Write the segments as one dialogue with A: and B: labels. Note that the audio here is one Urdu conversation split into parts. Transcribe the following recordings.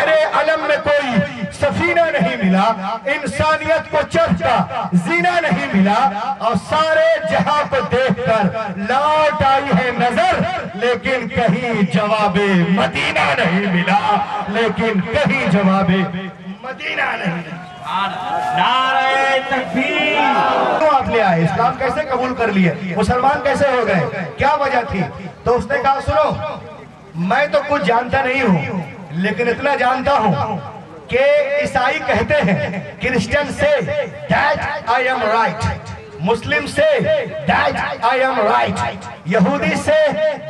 A: زیر علم میں کوئی سفینہ نہیں ملا، انسانیت کو چڑھتا زینہ نہیں ملا، اور سارے جہاں کو دیکھ کر لوٹ آئی ہے نظر، لیکن کہیں جواب مدینہ نہیں ملا، لیکن کہیں جواب مدینہ نہیں ملا۔
B: نعرہ تکبیر!
A: تو آپ لے آئے، اسلام کیسے قبول کر لیے، مسلمان کیسے ہو گئے، کیا وجہ تھی؟ تو اس نے کہا سنو، میں تو کچھ جانتا نہیں ہوں، لیکن اتنا جانتا ہوں کہ عیسائی کہتے ہیں، کرسچن سے that I am right، مسلم سے that I am right، یہودی سے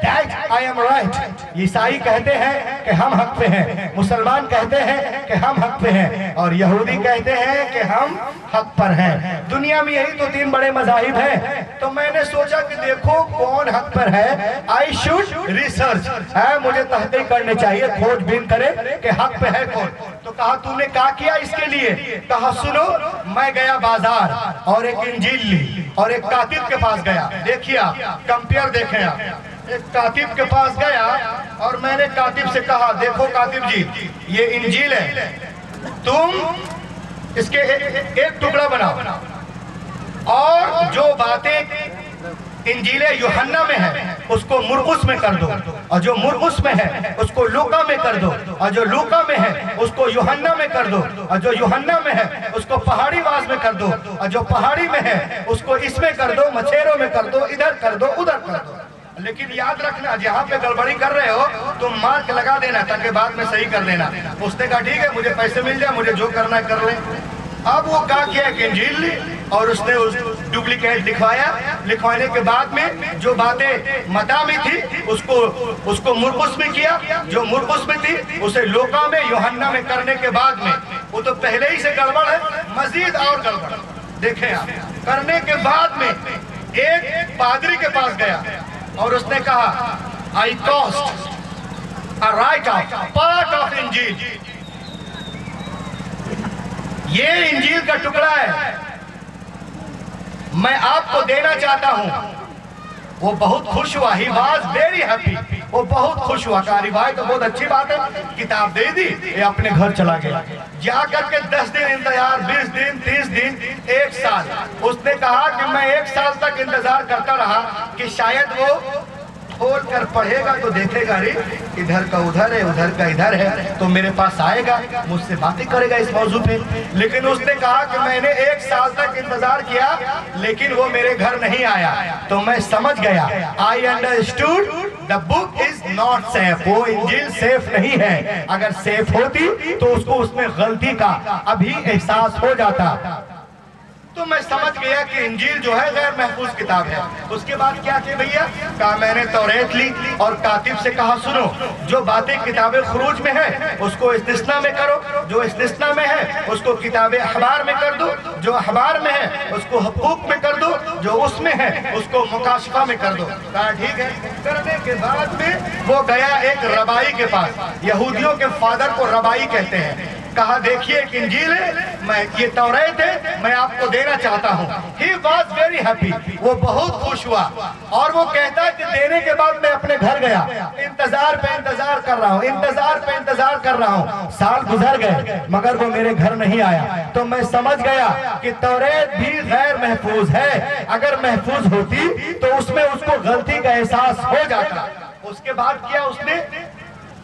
A: that I am right۔ عیسائی کہتے ہیں کہ ہم حق پہ ہیں، مسلمان کہتے ہیں کہ ہم حق پہ ہیں، اور یہودی کہتے ہیں کہ ہم حق پر ہیں۔ دنیا میں یہی تو تین بڑے مذاہب ہیں۔ تو میں نے سوچا کہ دیکھو کون حق پر ہے، I should research، مجھے تحقیق کرنے چاہیے، کھوج بین کرے کہ حق پہ ہے کون۔ تو کہا تم نے کیا کیا اس کے لیے؟ کہا سنو، میں گیا بازار اور ایک انجیل لی اور ایک کاتب کے پاس گیا۔ دیکھیے آپ کمپیئر دیکھیں آپ، ایک کاتب کے پاس گیا اور میں نے کاتب سے کہا دیکھو کاتب جی یہ انجیل ہے، تم اس کے ایک ٹکڑا بناؤ اور جو باتیں انجیل یوحنا میں ہے اس کو مرقس میں کر دو، اور جو مرقس میں ہے اس کو لوکا میں کر دو، اور جو لوکا میں ہے اس کو یوحنا میں کر دو، اور جو یوحنا میں ہے اس کو پہاڑی واز میں کر دو، اور جو پہاڑی میں ہے اس کو اس میں کر دو، مچھیروں میں کر دو، ادھر کر دو، ادھر کر دو۔ لیکن یاد رکھنا جہاں پہ گڑبڑی کر رہے ہو تم مارک لگا دینا تاکہ بعد میں صحیح کر دینا۔ اس نے کہا ٹھیک ہے، مجھے پیسے مل جائے، مجھے جو کرنا ہے کر لیں۔ اب وہ کیا کہ انجیل لی اور اس نے ڈپلیکیٹ لکھوایا، لکھوانے کے بعد میں جو باتیں متا میں تھی اس کو مرقس میں کیا، جو مرقس میں تھی اسے لوکا میں یوحنا میں کرنے کے بعد میں وہ تو پہلے ہی سے گڑبڑ ہے، مزید اور گڑبڑ دیکھیں آپ۔ کرنے کے بعد میں ایک پادری کے پاس گیا اور اس نے کہا I caused a write-off, part of انجیل، یہ انجیل کا ٹکڑا ہے، میں آپ کو دینا چاہتا ہوں۔ وہ بہت خوش ہوا، he was very happy، وہ بہت خوش ہوا، کہا بھائی تو بہت اچھی بات ہے، کتاب دے دی، یہ اپنے گھر چلا گیا۔ جا کر کے 10 دن انتظار، 20 دن، 30 دن، 1 سال۔ اس نے کہا کہ میں 1 سال تک انتظار کرتا رہا کہ شاید وہ کھول کر پڑھے گا تو دیکھے گا رے ادھر کا ادھر ہے، ادھر کا ادھر ہے، تو میرے پاس آئے گا، مجھ سے باتیں کرے گا اس موضوع پہ۔ لیکن اس نے کہا کہ میں نے 1 سال تک انتظار کیا لیکن وہ میرے گھر نہیں آیا، تو میں سمجھ گیا I understood the book is not safe، وہ انجیل سیف نہیں ہے، اگر سیف ہوتی تو اس کو اس میں غلطی کا ابھی احساس ہو جاتا۔ تو میں سمجھ گیا کہ انجیل جو ہے غیر محفوظ کتاب ہے۔ اس کے بعد کیا کہ بھئیہ کہا میں نے توریت لی اور کاتب سے کہا سنو جو باتیں کتاب خروج میں ہے اس کو استثناء میں کرو، جو استثناء میں ہے اس کو کتاب احبار میں کر دو، جو احبار میں ہے اس کو حقوق میں کر دو، جو اس میں ہے اس کو مکاشفہ میں کر دو۔ کہا ٹھیک ہے۔ کرنے کے بعد میں وہ گیا ایک ربائی کے پاس، یہودیوں کے فادر کو ربائی کہتے ہیں۔ کہا دیکھیے ایک انجیل ہے، میں یہ توریت ہے، میں آپ کو دینا چاہتا ہوں۔ He was very happy، وہ بہت خوش ہوا، اور وہ کہتا ہے کہ دینے کے بعد میں اپنے گھر گیا، انتظار پہ انتظار کر رہا ہوں، انتظار پہ انتظار کر رہا ہوں، سال گزر گئے مگر وہ میرے گھر نہیں آیا۔ تو میں سمجھ گیا کہ توریت بھی غیر محفوظ ہے، اگر محفوظ ہوتی تو اس میں اس کو غلطی کا احساس ہو جاتا۔ اس کے بعد کیا اس نے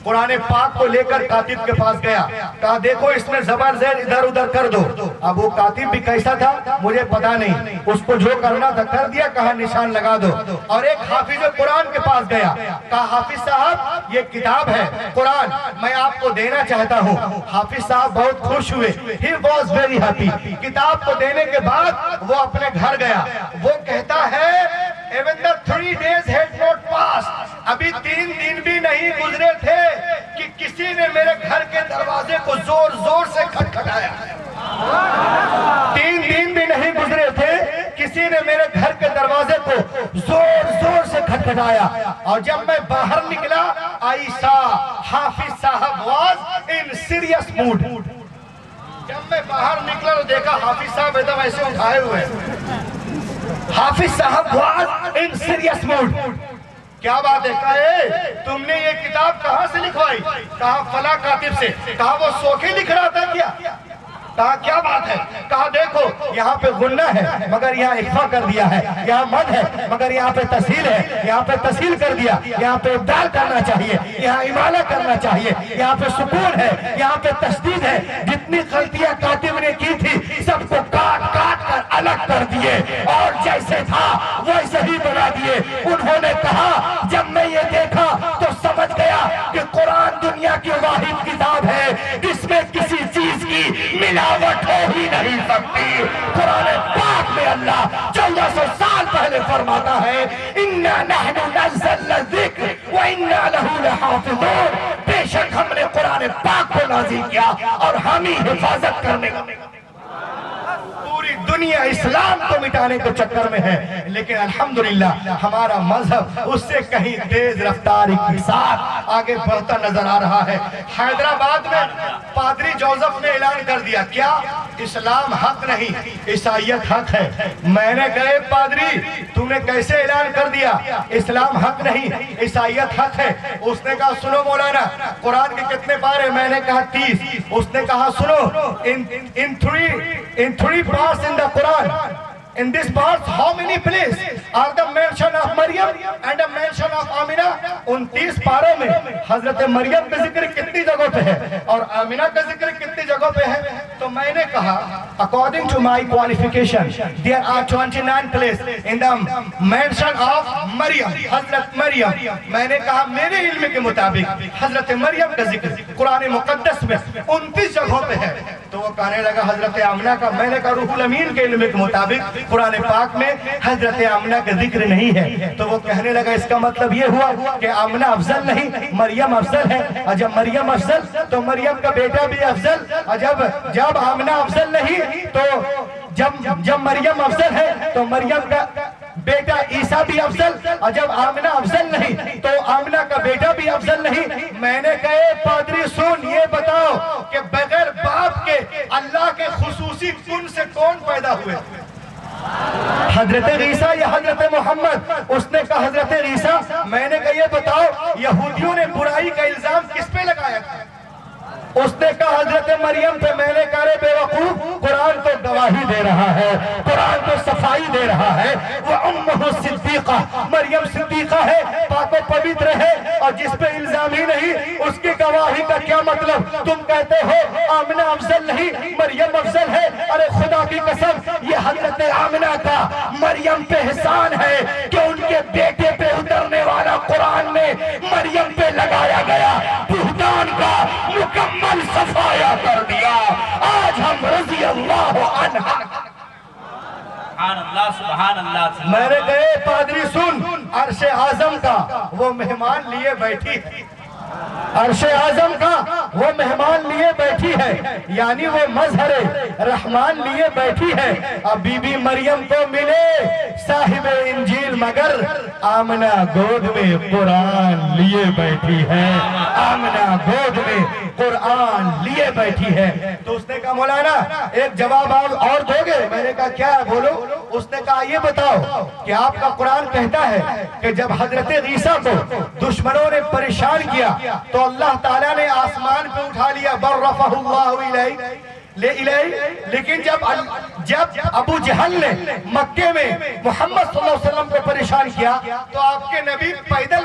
A: قرآن پاک کو لے کر کاتب کے پاس گیا، کہا دیکھو اس میں زبر زیر ادھر ادھر کر دو۔ اب وہ کاتب بھی کیسا تھا مجھے پتا نہیں، اس کو جو کرنا تھا کر دیا، کہا نشان لگا دو۔ اور ایک حافظ قرآن کے پاس گیا، کہا حافظ صاحب یہ کتاب ہے قرآن، میں آپ کو دینا چاہتا ہوں۔ حافظ صاحب بہت خوش ہوئے، he was very happy۔ کتاب کو دینے کے بعد وہ اپنے گھر گیا، وہ کہتا ہے even the 3 days had not passed، ابھی 3 دن بھی نہیں گزرے تھے کہ کسی نے میرے گھر کے دروازے کو زور زور سے کھٹکھٹایا۔ 3 دن بھی نہیں گزرے تھے کسی نے میرے گھر کے دروازے کو زور زور سے کھٹکھٹایا، اور جب میں باہر نکلا I saw حافظ صاحب was in serious mood۔ جب میں باہر نکلا تو دیکھا حافظ صاحب ایک دم ایسے اٹھائے ہوئے، حافظ صاحب was in serious mood۔ کیا بات ہے؟ کہا تم نے یہ کتاب کہاں سے لکھوائی؟ کہا فلاں کاتب سے۔ کہا وہ سو کے لکھ رہا تھا کیا؟ کہا کیا بات ہے؟ کہا دیکھو یہاں پہ غنہ ہے مگر یہاں اخفا کر دیا ہے، یہاں مد ہے مگر یہاں پہ تسہیل ہے، یہاں پہ تسہیل کر دیا، یہاں پہ ابدال کرنا چاہیے، یہاں امالہ کرنا چاہیے، یہاں پہ سکون ہے، یہاں پہ تشدید ہے۔ جتنی غلطیاں کاتب نے کی تھی سب کو کاٹ کاٹ کر الگ کر دیے اور جیسے تھا ویسے ہی بنا دیے۔ انہوں نے کہا جب میں یہ دیکھا تو سمجھ گیا کہ قرآن دنیا کی واحد کتاب ہے جس میں کسی چیز کی ملاوٹ ہو ہی نہیں سکتی۔ قرآن پاک میں اللہ 1400 سال پہلے فرماتا ہے اِنَّا نَحْنُ نَزَّلْنَا الذِّكْرَ وَإِنَّا لَهُ لَحَافِظُونَ، بے شک ہم نے قرآن پاک کو نازل کیا اور ہم ہی حفاظت کرنے کا۔ پوری دنیا اسلام کو مٹانے کے چکر میں ہے لیکن الحمدللہ ہمارا مذہب اس سے کہیں تیز رفتاری کے ساتھ آگے بڑھتا نظر آ رہا ہے۔ حیدرآباد میں پادری جوزف نے اعلان کر دیا کیا؟ اسلام حق نہیں، عیسائیت حق ہے۔ میں نے کہے پادری تم نے کیسے اعلان کر دیا اسلام حق نہیں عیسائیت حق ہے؟ اس نے کہا سنو مولانا قرآن کے کتنے پارے؟ میں نے کہا 30۔ اس نے کہا سنو in three parts in the Quran, in this part how many places are the mention of Maryam and the mention of Amina? 29 پاروں میں حضرت مریم کا ذکر کتنی جگہوں پہ ہے اور آمینہ کا ذکر کتنی جگہوں پہ ہے؟ تو میں نے کہا according to my qualification there are 29 places in the mention of Maryam، حضرت مریم۔ میں نے کہا میرے علم کے مطابق حضرت مریم کا ذکر قرآن مقدس میں 29 جگہوں پہ ہے۔ تو وہ کہنے لگا حضرت آمنہ کا۔ میں نے کہا روح الامین کے علم کے مطابق قرآن پاک میں حضرت آمنہ کا ذکر نہیں ہے۔ تو وہ کہنے لگا اس کا مطلب یہ ہوا کہ آمنہ افضل نہیں مریم افضل ہے، اور جب مریم افضل تو مریم کا بیٹا بھی افضل، اور جب آمنہ افضل نہیں تو جب مریم افضل ہے تو مریم کا بیٹا عیسیٰ بھی افضل، اور جب آمنہ افضل نہیں تو آمنہ کا بیٹا بھی افضل نہیں۔ میں نے کہے پادری سن یہ بتاؤ کہ بغیر باپ کے اللہ کے خصوصی کن سے کون پیدا ہوئے؟ حضرت عیسیٰ یا حضرت محمد؟ اس نے کہا حضرت عیسیٰ۔ میں نے کہا یہ بتاؤ یہودیوں نے برائی کا الزام کس پہ لگایا تھا؟ اس نے کہا حضرت مریم پہ۔ میں نے کہا بے وقوف قرآن تو گواہی دے رہا ہے، قرآن تو صفائی دے رہا ہے۔ وَأُمُّهُ صِدِّيقَةٌ، مریم صدیقہ ہے، پاک و پوتر ہے، اور جس پہ الزام ہی نہیں اس کی گواہی کا کیا مطلب؟ تم کہتے ہو آمنہ افضل نہیں مریم افضل ہے۔ ارے خدا کی قسم یہ حضرت آمنہ کا مریم پہ احسان ہے کہ ان کے بیٹے پہ اترنے والا قرآن میں مریم پہ لگایا گیا بہتان کا مکمل صفایا کر دیا۔ آج ہم رضی اللہ عنہ۔
B: سبحان اللہ سبحان اللہ۔
A: میں نے کہے پادری سن عرش اعظم کا وہ مہمان لیے بیٹھی ہے، عرش اعظم کا وہ مہمان لیے بیٹھی ہے، یعنی وہ مظہر رحمان لیے بیٹھی ہے۔ اب بی بی مریم کو ملے صاحب انجیل مگر آمنہ گود میں قرآن لیے بیٹھی ہے، آمنہ گود میں قرآن لیے بیٹھی ہے۔ تو اس نے کہا مولانا ایک جواب اور دو گے؟ میں نے کہا کیا ہے بولو؟ اس نے کہا یہ بتاؤ کہ آپ کا قرآن کہتا ہے کہ جب حضرت عیسیٰ کو دشمنوں نے پریشان کیا تو اللہ تعالیٰ نے آسمان پہ اٹھا لیا، برفہ اللہ لیکن جب ابو جہل نے مکے میں محمد صلی اللہ علیہ وسلم کو پریشان کیا تو آپ کے نبی پیدل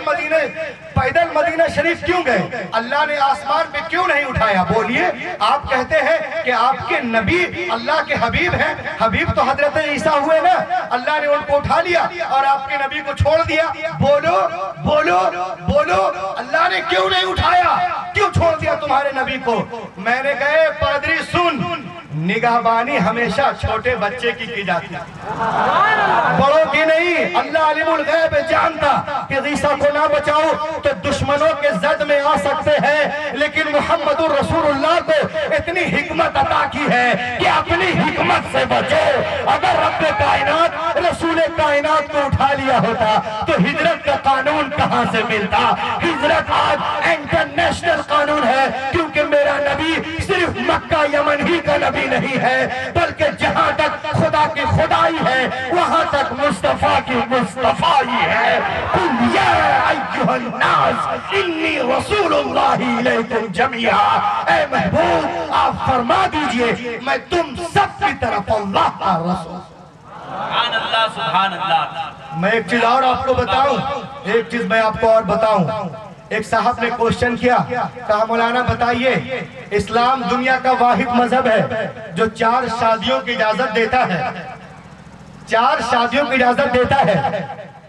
A: مدینہ شریف کیوں گئے؟ اللہ نے آسمان پہ کیوں نہیں اٹھایا؟ بولیے۔ آپ کہتے ہیں کہ آپ کے نبی اللہ کے حبیب ہیں، حبیب تو حضرت عیسیٰ ہوئے نا، اللہ نے ان کو اٹھا لیا اور آپ کے نبی کو چھوڑ دیا۔ بولو بولو بولو، اللہ نے کیوں نہیں اٹھایا؟ کیوں چھوڑ دیا تمہارے نبی کو؟ میں نے کہے پادری سن نگہبانی ہمیشہ چھوٹے بچے کی جاتی ہے، بڑوں کی نہیں۔ اللہ علیم الغیب جانتا کہ عیسیٰ کو نہ بچاؤ تو دشمنوں کے زد میں آ سکتے ہیں، لیکن محمد الرسول اللہ کو اتنی حکمت عطا کی ہے کہ اپنی حکمت سے بچو۔ اگر رب کائنات رسول کائنات کو اٹھا لیا ہوتا تو ہجرت کا قانون کہاں سے ملتا؟ ہجرت آج انٹرنیشنل قانون ہے، کیونکہ میرا نبی صرف مکہ یمن ہی کا نبی نہیں ہے بلکہ جہاں تک خدا کی خدائی ہے وہاں تک مصطفیٰ کی مصطفیٰ ہی ہے۔ قل یا الناس انی رسول اللہ الیکم جمیعا، اے محبوب آپ فرما دیجئے میں تم سب کی طرف اللہ کا رسول۔
B: سبحان اللہ سبحان اللہ۔
A: میں ایک چیز اور آپ کو بتاؤں، ایک چیز میں آپ کو اور بتاؤں۔ ایک صاحب نے کوشچن کیا، کہا مولانا بتائیے اسلام دنیا کا واحد مذہب ہے جو 4 شادیوں کی اجازت دیتا ہے، 4 شادیوں کی اجازت دیتا ہے۔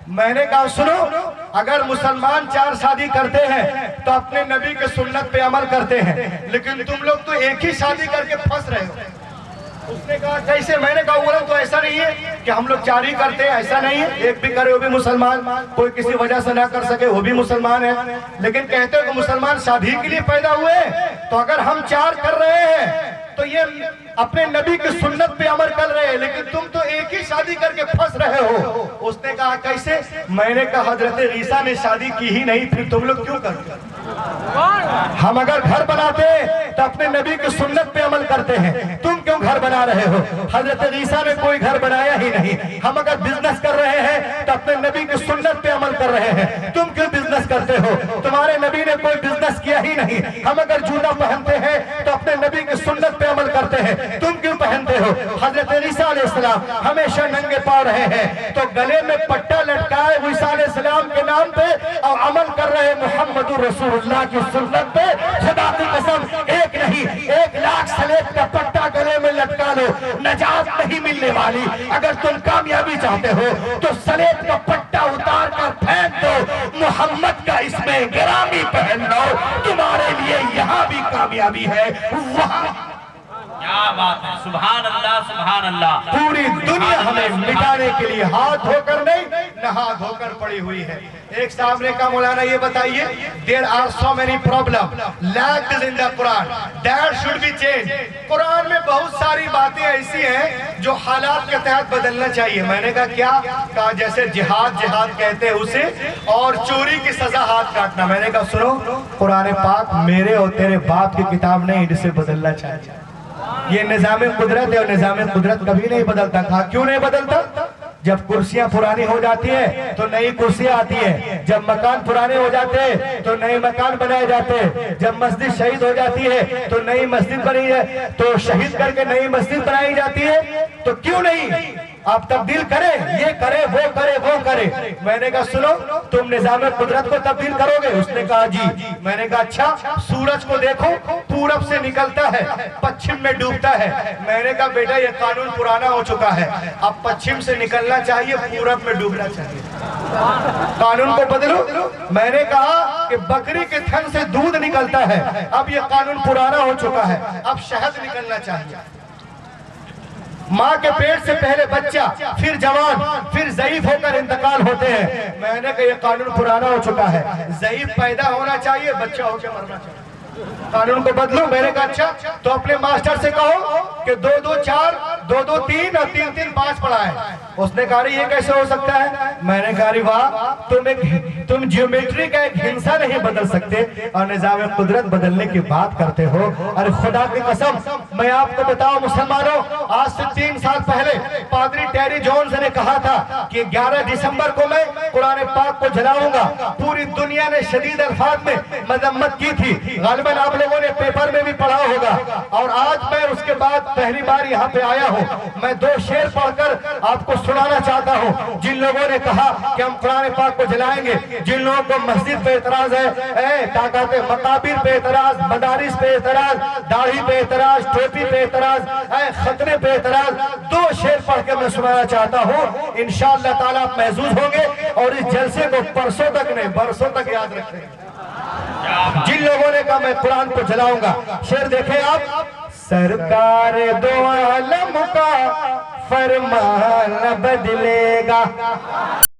A: میں نے کہا سنو، اگر مسلمان 4 شادی کرتے ہیں تو اپنے نبی کے سنت پہ عمل کرتے ہیں، لیکن تم لوگ تو ایک ہی شادی کر کے پھنس رہے ہو۔ اس نے کہا کیسے؟ میں نے کہا اولا تو ایسا نہیں ہے کہ ہم لوگ 4 ہی کرتے ہیں، ایسا نہیں ہے، ایک بھی کرے وہ بھی مسلمان، کوئی کسی وجہ سے نہ کر سکے وہ بھی مسلمان ہے، لیکن کہتے ہو کہ مسلمان شادی کے لیے پیدا ہوئے ہیں، تو اگر ہم 4 کر رہے ہیں تو یہ اپنے نبی کی سنت پہ عمل کر رہے ہیں، لیکن تم تو ایک ہی شادی کر کے پھنس رہے ہو۔ اس نے کہا کیسے؟ میں نے کہا حضرت عیسیٰ نے شادی کی ہی نہیں، پھر تم لوگ کیوں کرتے؟ ہم اگر گھر بناتے تو اپنے نبی کی سنت پہ عمل کرتے ہیں، تم کیوں گھر بنا رہے ہو؟ حضرت عیسیٰ نے کوئی گھر بنایا ہی نہیں۔ ہم اگر بزنس کر رہے ہیں تو اپنے نبی کی سنت پہ عمل کر رہے ہیں، تم کیوں بزنس کرتے ہو؟ تمہارے نبی نے کوئی بزنس کیا ہی نہیں۔ ہم اگر جوتا پہنتے ہیں تو اپنے نبی کی سنت پہ عمل کرتے ہیں، تم کیوں پہنتے ہو؟ حضرت عیسیٰ علیہ السلام ہمیشہ ننگے پاؤں رہے ہیں، تو گلے میں پٹا لٹکائے عیسیٰ علیہ السلام کے نام پہ اور عمل کر رہے محمد رسول اللہ کی سنت پہ۔ خدا کی قسم ایک نہیں 1 لاکھ سلیب کا پٹا گلے میں لٹکا لو، نجات نہیں ملنے والی۔ اگر تم کامیابی چاہتے ہو تو سلیب کا پٹا اتار کر پھینک دو، محمد کا اسم گرامی پہن لو، تمہارے لیے یہاں بھی کامیابی ہے، وہاں
B: کیا بات ہے، سبحان اللہ سبحان اللہ۔
A: پوری دنیا ہمیں مٹانے کے لیے ہاتھ دھو کر نہیں نہا دھو کر پڑی ہوئی ہے۔ ایک صاحب نے کہا مولانا یہ بتائیے there are so many problems lacked in the Quran that should be changed۔ قرآن میں بہت ساری باتیں ایسی ہیں جو حالات کے تحت بدلنا چاہیے۔ میں نے کہا کیا؟ کہا جیسے جہاد کہتے ہیں اسے، اور چوری کی سزا ہاتھ کاٹنا۔ میں نے کہا سنو، قرآن پاک میرے اور تیرے باپ کی کتاب نہیں، اسے بدلنا چاہیے۔ یہ نظام قدرت ہے اور نظام قدرت کبھی نہیں بدلتا۔ کہا کیوں نہیں بدلتا؟ جب کرسیاں پرانی ہو جاتی ہیں تو نئی کرسیاں آتی ہیں، جب مکان پرانے ہو جاتے ہیں تو نئے مکان بنائے جاتے ہیں، جب مسجد شہید ہو جاتی ہے تو نئی مسجد بنی ہے، تو شہید کر کے نئی مسجد بنائی جاتی ہے۔ تو کیوں نہیں آپ تبدیل کریں، یہ کرے وہ کرے وہ کرے۔ میں نے کہا سنو، تم نظام قدرت کو تبدیل کرو گے؟ اس نے کہا جی۔ میں نے کہا اچھا، سورج کو دیکھو پورب سے نکلتا ہے پچھم میں ڈوبتا ہے۔ میں نے کہا بیٹا یہ قانون پرانا ہو چکا ہے، اب پچھم سے نکلنا چاہیے، پورب میں ڈوبنا چاہیے، قانون کو بدلو۔ میں نے کہا کہ بکری کے تھن سے دودھ نکلتا ہے، اب یہ قانون پرانا ہو چکا ہے، اب شہد نکلنا چاہیے۔ ماں کے پیٹ سے پہلے بچہ، پھر جوان، پھر ضعیف ہو کر انتقال ہوتے ہیں۔ میں نے کہا یہ قانون پرانا ہو چکا ہے، ضعیف پیدا ہونا چاہیے، بچہ ہو کے مرنا چاہیے، قانون کو بدلو۔ میں نے کہا اچھا تو اپنے ماسٹر سے کہو کہ 2-2 4 2-2 3 اور 3-3 5 پڑھائیں۔ اس نے کہا یہ کیسے ہو سکتا ہے؟ میں نے کہا واہ، تم جیومیٹری کا ایک ہنسا نہیں بدل سکتے اور نظام قدرت بدلنے کی بات کرتے ہو۔ ارے خدا کی قسم میں آپ کو بتاؤں مسلمانوں، آج سے 3 سال پہلے پادری ٹیری جونز نے کہا تھا کہ 11 دسمبر کو میں قرآن پاک کو جلاؤں گا۔ پوری دنیا نے شدید الفاظ میں مذمت کی تھی، غالباً آپ لوگوں نے پیپر میں بھی پڑھا ہوگا۔ اور آج میں اس کے بعد پہلی بار یہاں پہ آیا ہوں، میں 2 شعر پڑھ کر آپ کو سنانا چاہتا ہوں۔ جن لوگوں نے کہا کہ ہم قرآن پاک کو جلائیں گے، جن لوگوں کو مسجد پہ اعتراض ہے، مقابر پہ اعتراض، مدارس پہ اعتراض، داڑھی پہ اعتراض، ٹوپی پہ اعتراض، ختنے پہ اعتراض، 2 شعر پڑھ کے میں سنانا چاہتا ہوں۔ انشاءاللہ تعالیٰ آپ محظوظ ہوں گے اور اس جلسے کو پرسوں تک نہیں برسوں تک یاد رکھیں گے۔ جن لوگوں نے کہا میں قرآن کو جلاؤں گا، شعر دیکھیں آپ۔ سرکار دو عالم کا فرمان بدلے گا،